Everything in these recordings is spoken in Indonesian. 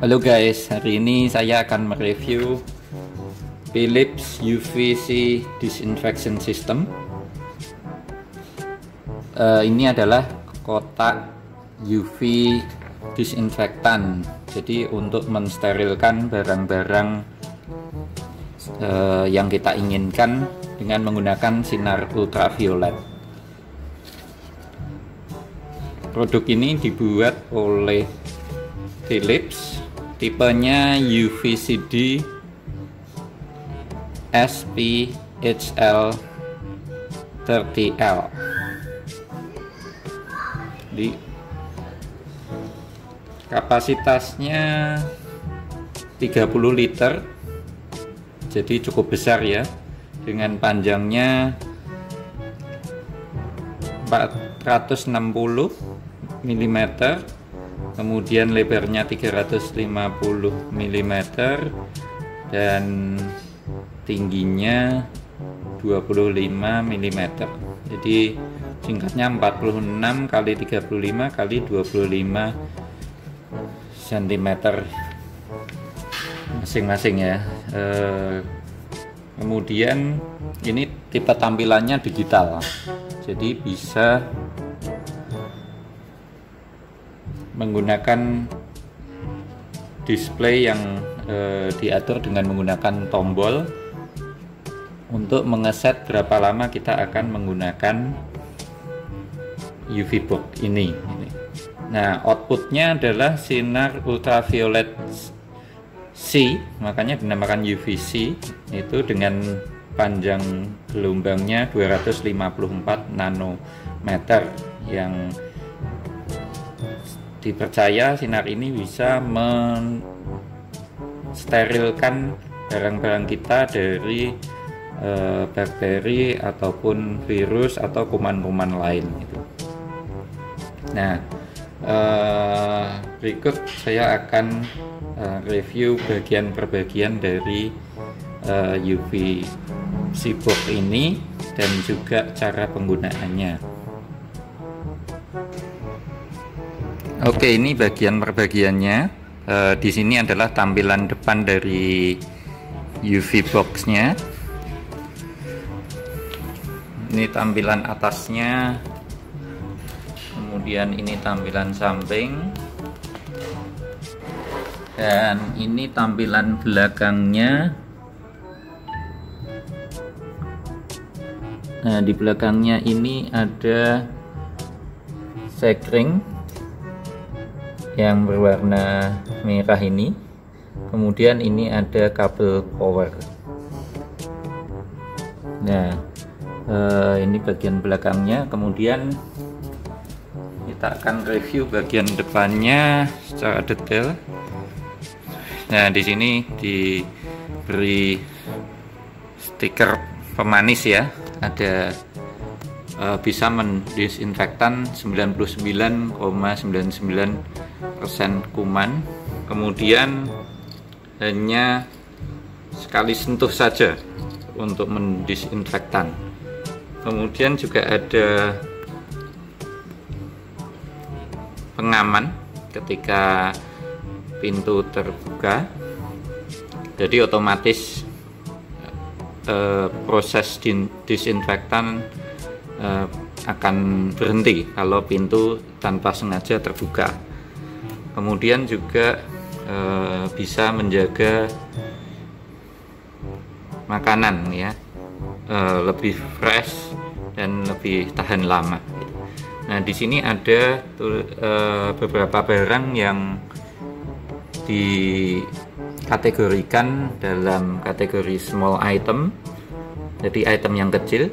Halo guys, hari ini saya akan mereview Philips UVC Disinfection System. Ini adalah kotak UV disinfektan, jadi untuk mensterilkan barang-barang yang kita inginkan dengan menggunakan sinar ultraviolet. Produk ini dibuat oleh Philips, tipenya UVCD SPHL 30L. Di kapasitasnya 30 liter, jadi cukup besar ya, dengan panjangnya 460 mm, kemudian lebarnya 350 mm dan tingginya 25 mm. Jadi singkatnya 46 kali 35 kali 25 cm masing-masing ya. Kemudian ini tipe tampilannya digital, jadi bisa menggunakan display yang diatur dengan menggunakan tombol untuk mengeset berapa lama kita akan menggunakan UV box ini. Nah, outputnya adalah sinar ultraviolet C, makanya dinamakan UVC, itu dengan panjang gelombangnya 254 nanometer, yang dipercaya sinar ini bisa mensterilkan barang-barang kita dari bakteri ataupun virus atau kuman-kuman lain gitu. Nah, berikut saya akan review bagian per bagian dari UVC box ini dan juga cara penggunaannya. Oke, ini bagian per bagiannya. Di sini adalah tampilan depan dari UV box-nya. Ini tampilan atasnya. Kemudian ini tampilan samping. Dan ini tampilan belakangnya. Nah, di belakangnya ini ada sekring yang berwarna merah ini, kemudian ini ada kabel power. Nah, ini bagian belakangnya. Kemudian kita akan review bagian depannya secara detail. Nah, di sini diberi stiker pemanis ya, ada bisa mendisinfektan 99,99% kuman. Kemudian hanya sekali sentuh saja untuk mendisinfektan. Kemudian juga ada pengaman ketika pintu terbuka, jadi otomatis proses disinfektan akan berhenti kalau pintu tanpa sengaja terbuka. Kemudian juga bisa menjaga makanan ya, lebih fresh dan lebih tahan lama. Nah, di sini ada beberapa barang yang dikategorikan dalam kategori small item, jadi item yang kecil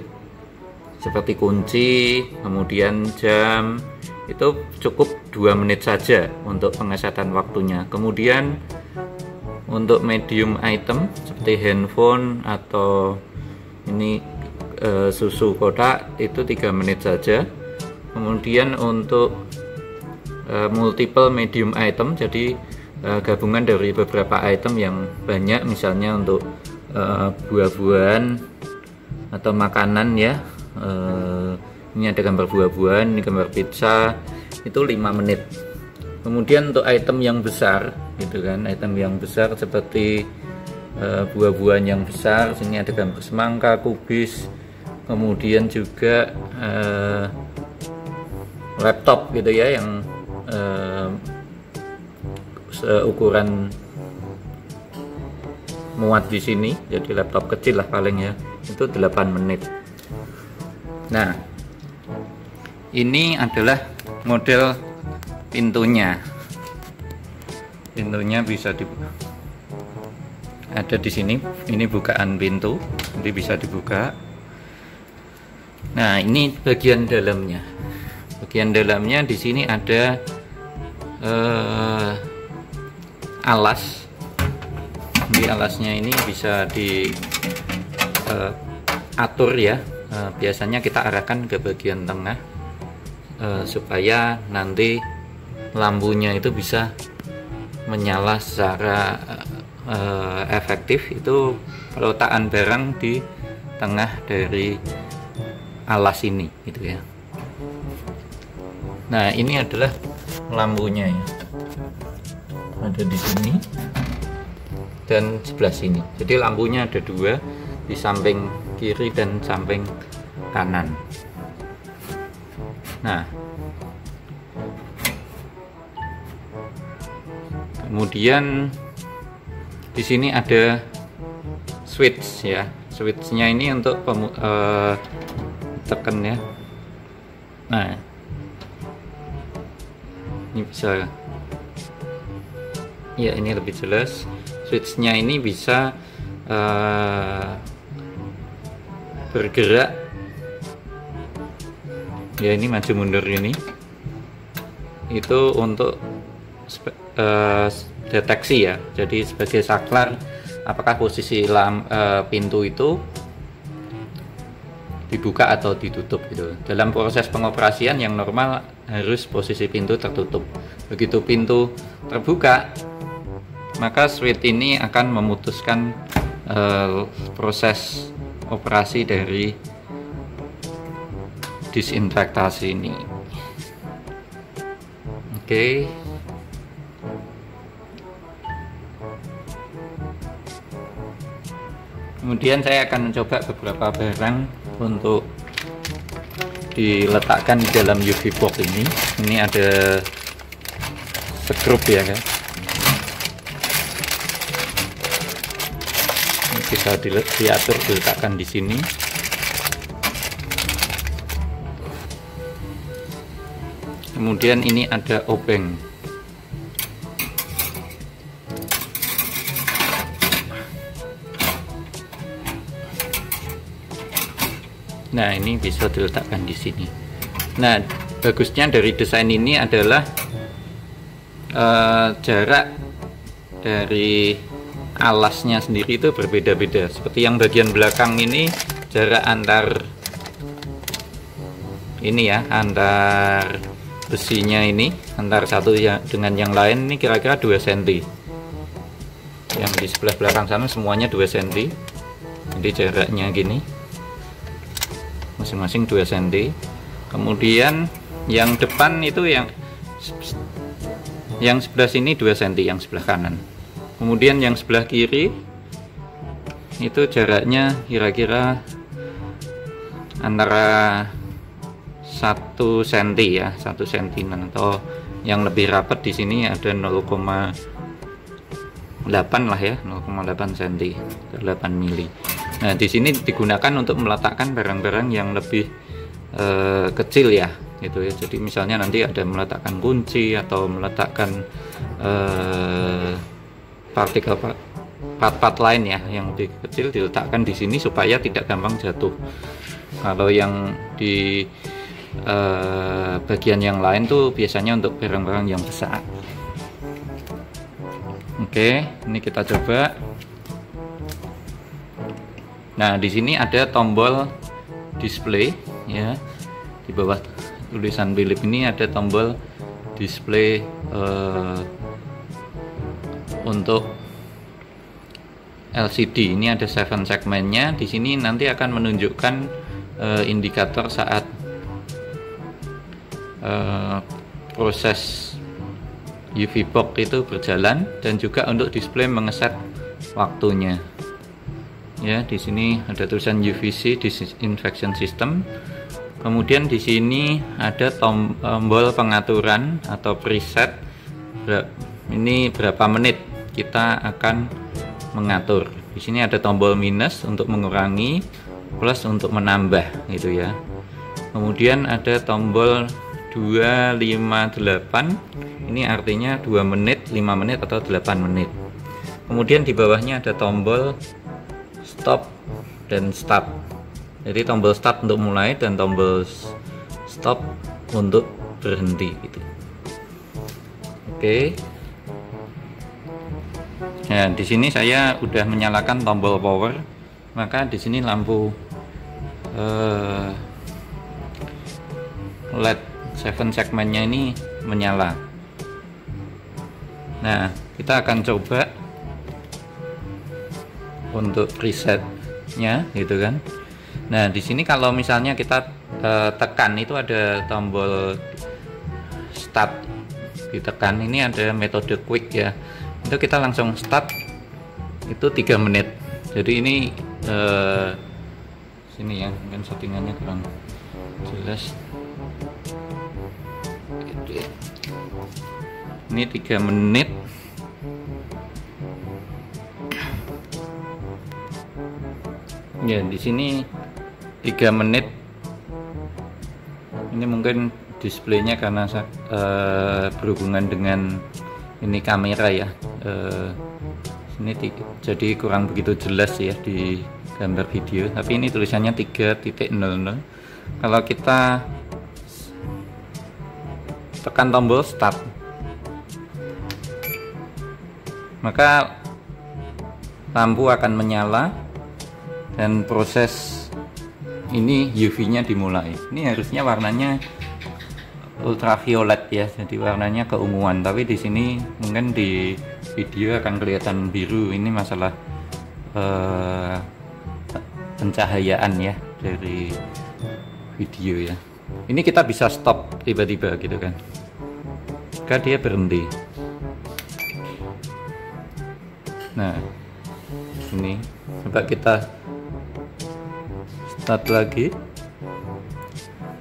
seperti kunci, kemudian jam, itu cukup 2 menit saja untuk pengesatan waktunya. Kemudian untuk medium item seperti handphone atau ini susu kotak, itu 3 menit saja. Kemudian untuk multiple medium item, jadi gabungan dari beberapa item yang banyak, misalnya untuk buah-buahan atau makanan ya, Ini ada gambar buah-buahan, ini gambar pizza, itu 5 menit. Kemudian untuk item yang besar gitu kan, item yang besar seperti buah-buahan yang besar. Sini ada gambar semangka, kubis, kemudian juga laptop gitu ya, yang seukuran muat di sini, jadi laptop kecil lah paling ya, itu 8 menit. Nah, ini adalah model pintunya. Pintunya bisa ada di sini. Ini bukaan pintu, jadi bisa dibuka. Nah, ini bagian dalamnya. Bagian dalamnya di sini ada alas. Di alasnya ini bisa diatur ya. Biasanya kita arahkan ke bagian tengah supaya nanti lampunya itu bisa menyala secara efektif. Itu peletakan barang di tengah dari alas ini gitu ya. Nah, ini adalah lampunya ya, ada di sini dan sebelah sini. Jadi lampunya ada 2, di samping kiri dan samping kanan. Nah, kemudian di sini ada switch ya. Switchnya ini untuk tekan ya. Nah, ini bisa ya, ini lebih jelas. Switchnya ini bisa bergerak ya, ini maju mundur ini. Itu untuk deteksi ya, jadi sebagai saklar apakah posisi pintu itu dibuka atau ditutup gitu. Dalam proses pengoperasian yang normal harus posisi pintu tertutup. Begitu pintu terbuka, maka switch ini akan memutuskan proses operasi dari disinfektasi ini. Oke. Kemudian saya akan mencoba beberapa barang untuk diletakkan di dalam UV box ini. Ini ada skrup ya kan. Bisa diatur, diletakkan di sini. Kemudian ini ada obeng. Nah, ini bisa diletakkan di sini. Nah, bagusnya dari desain ini adalah jarak dari alasnya sendiri itu berbeda-beda. Seperti yang bagian belakang ini, jarak antar ini ya, antar besinya ini, antar satu dengan yang lain ini kira-kira 2 cm. Yang di sebelah belakang sana semuanya 2 cm. Jadi jaraknya gini, masing-masing 2 cm. Kemudian yang depan itu yang sebelah sini 2 cm, yang sebelah kanan. Kemudian yang sebelah kiri itu jaraknya kira-kira antara 1 cm ya, 1 cm, atau yang lebih rapat di sini ada 0,8 lah ya, 0,8 cm, 8 mili. Nah, di sini digunakan untuk meletakkan barang-barang yang lebih kecil ya, gitu ya. Jadi misalnya nanti ada meletakkan kunci atau meletakkan partikel part-part lain ya yang lebih kecil, diletakkan di sini supaya tidak gampang jatuh. Kalau yang di bagian yang lain tuh biasanya untuk barang-barang yang besar. Oke, ini kita coba. Nah, di sini ada tombol display ya. Di bawah tulisan Philips ini ada tombol display untuk LCD. Ini ada 7 segmennya. Di sini nanti akan menunjukkan indikator saat proses UV box itu berjalan, dan juga untuk display mengeset waktunya. Ya, di sini ada tulisan UVC disinfection system. Kemudian di sini ada tombol pengaturan atau preset. Ini berapa menit kita akan mengatur. Di sini ada tombol minus untuk mengurangi, plus untuk menambah gitu ya. Kemudian ada tombol 258. Ini artinya 2 menit, 5 menit atau 8 menit. Kemudian di bawahnya ada tombol stop dan start. Jadi tombol start untuk mulai dan tombol stop untuk berhenti gitu. Oke. Nah, di sini saya udah menyalakan tombol power, maka di sini lampu LED 7 segmennya ini menyala. Nah, kita akan coba untuk presetnya gitu kan. Nah, di sini kalau misalnya kita tekan, itu ada tombol start, ditekan, ini ada metode quick ya. Itu kita langsung start, itu 3 menit. Jadi ini sini ya, mungkin settingannya kurang jelas. Ini 3 menit. Ya, di sini 3 menit. Ini mungkin displaynya karena berhubungan dengan ini kamera ya. Ini jadi kurang begitu jelas ya di gambar video, tapi ini tulisannya 3.00. Kalau kita tekan tombol start, maka lampu akan menyala dan proses ini UV-nya dimulai. Ini harusnya warnanya ultraviolet ya, jadi warnanya keunguan, tapi di sini mungkin di video akan kelihatan biru. Ini masalah pencahayaan ya dari video ya. Ini kita bisa stop tiba-tiba gitu kan, maka dia berhenti. Nah, ini coba kita start lagi.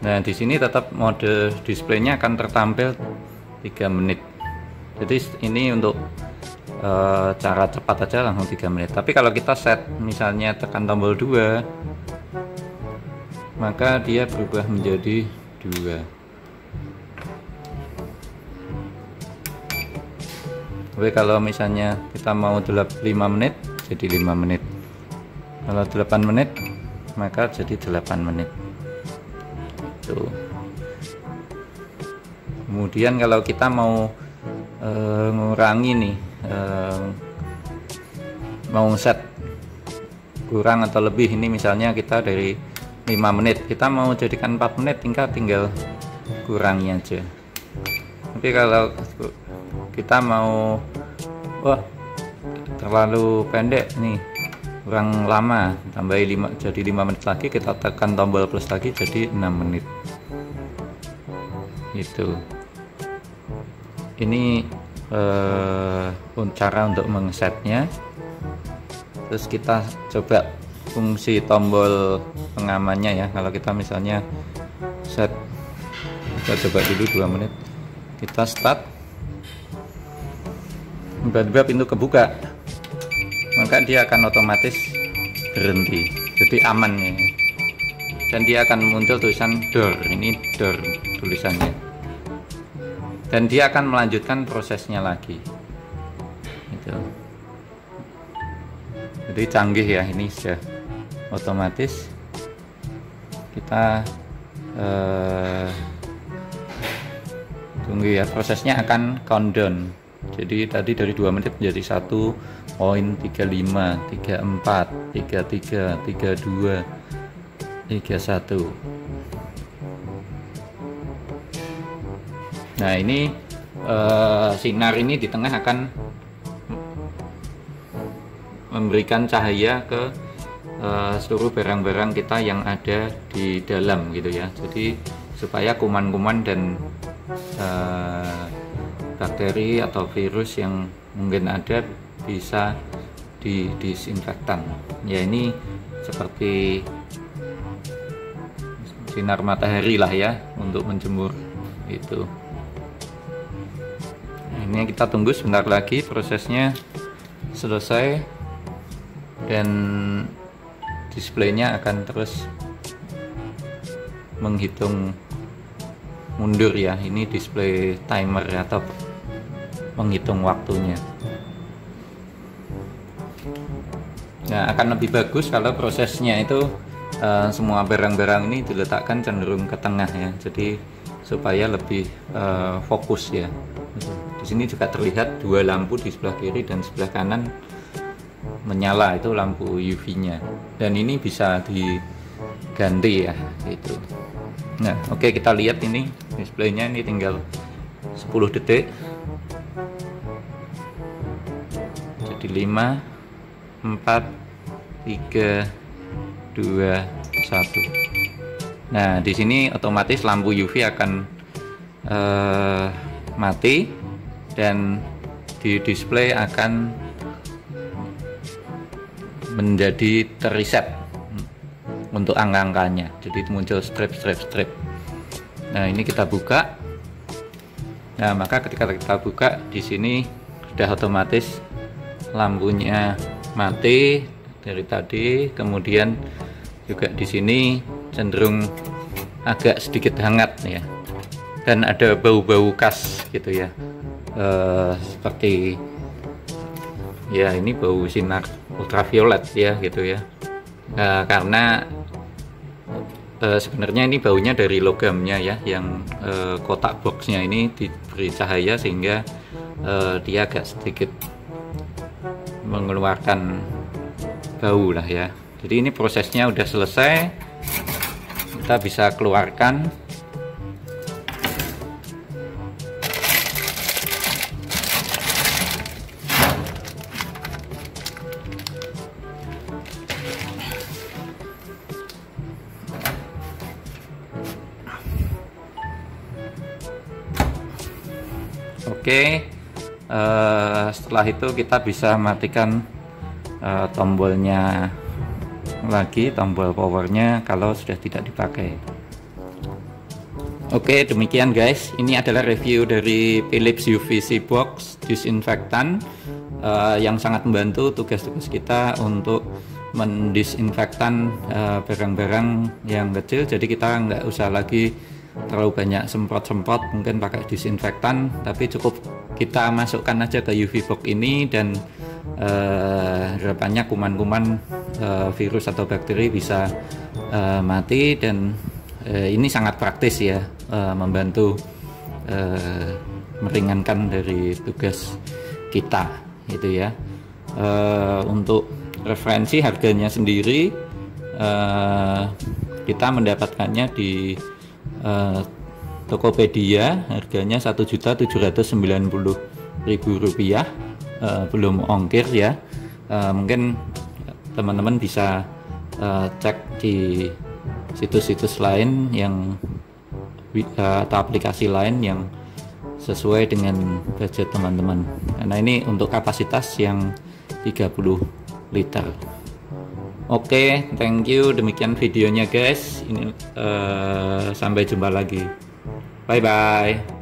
Nah, di sini tetap mode displaynya akan tertampil 3 menit. Jadi ini untuk cara cepat aja langsung 3 menit. Tapi kalau kita set misalnya tekan tombol 2, maka dia berubah menjadi 2. Tapi kalau misalnya kita mau 5 menit, jadi 5 menit. Kalau 8 menit, maka jadi 8 menit. Tuh. Kemudian kalau kita mau ngurangi nih, mau set kurang atau lebih, ini misalnya kita dari 5 menit, kita mau jadikan 4 menit, tinggal kurangi aja. Tapi kalau kita mau, wah terlalu pendek nih, kurang lama, tambahin 5, jadi 5 menit lagi, kita tekan tombol plus lagi jadi 6 menit itu. Ini cara untuk mengesetnya. Terus kita coba fungsi tombol pengamannya ya. Kalau kita misalnya set, kita coba dulu 2 menit, kita start, tiba-tiba pintu kebuka, maka dia akan otomatis berhenti, jadi aman ya. Dan dia akan muncul tulisan door, ini door tulisannya, dan dia akan melanjutkan prosesnya lagi gitu. Jadi canggih ya, ini sudah otomatis. Kita tunggu ya, prosesnya akan countdown. Jadi tadi dari 2 menit menjadi 1.35, 34, 33, 32, 31. Nah, ini sinar ini di tengah akan memberikan cahaya ke seluruh barang-barang kita yang ada di dalam gitu ya. Jadi supaya kuman-kuman dan bakteri atau virus yang mungkin ada bisa didisinfektan. Ya, ini seperti sinar matahari lah ya untuk menjemur itu. Ini kita tunggu sebentar lagi prosesnya selesai dan displaynya akan terus menghitung mundur ya. Ini display timer atau menghitung waktunya. Nah, akan lebih bagus kalau prosesnya itu semua barang-barang ini diletakkan cenderung ke tengah ya, jadi supaya lebih fokus ya. Di sini juga terlihat dua lampu di sebelah kiri dan sebelah kanan menyala, itu lampu UV-nya, dan ini bisa diganti ya gitu. Nah, oke, kita lihat ini displaynya, ini tinggal 10 detik. Jadi 5, 4, 3, 2, 1. Nah, di sini otomatis lampu UV akan mati dan di display akan menjadi terreset untuk angka-angkanya. Jadi muncul strip. Nah, ini kita buka. Nah, maka ketika kita buka di sini sudah otomatis lampunya mati dari tadi. Kemudian juga di sini cenderung agak sedikit hangat ya, dan ada bau-bau khas gitu ya, seperti ya ini bau sinar ultraviolet ya gitu ya, karena sebenarnya ini baunya dari logamnya ya, yang kotak boxnya ini diberi cahaya sehingga dia agak sedikit mengeluarkan bau lah ya. Jadi ini prosesnya udah selesai, kita bisa keluarkan. Oke, setelah itu kita bisa matikan tombolnya lagi, tombol powernya kalau sudah tidak dipakai. Oke, demikian guys, ini adalah review dari Philips UVC box disinfektan yang sangat membantu tugas-tugas kita untuk mendisinfektan barang-barang yang kecil. Jadi kita nggak usah lagi terlalu banyak semprot-semprot mungkin pakai disinfektan, tapi cukup kita masukkan aja ke UV box ini dan harapannya kuman-kuman virus atau bakteri bisa mati. Dan ini sangat praktis ya, membantu meringankan dari tugas kita gitu ya. Untuk referensi harganya sendiri, kita mendapatkannya di Tokopedia, harganya Rp1.790.000, belum ongkir ya. Mungkin teman-teman bisa cek di situs-situs lain yang atau aplikasi lain yang sesuai dengan budget teman-teman, karena ini untuk kapasitas yang 30 liter. Oke, thank you, demikian videonya guys. Ini sampai jumpa lagi, bye bye.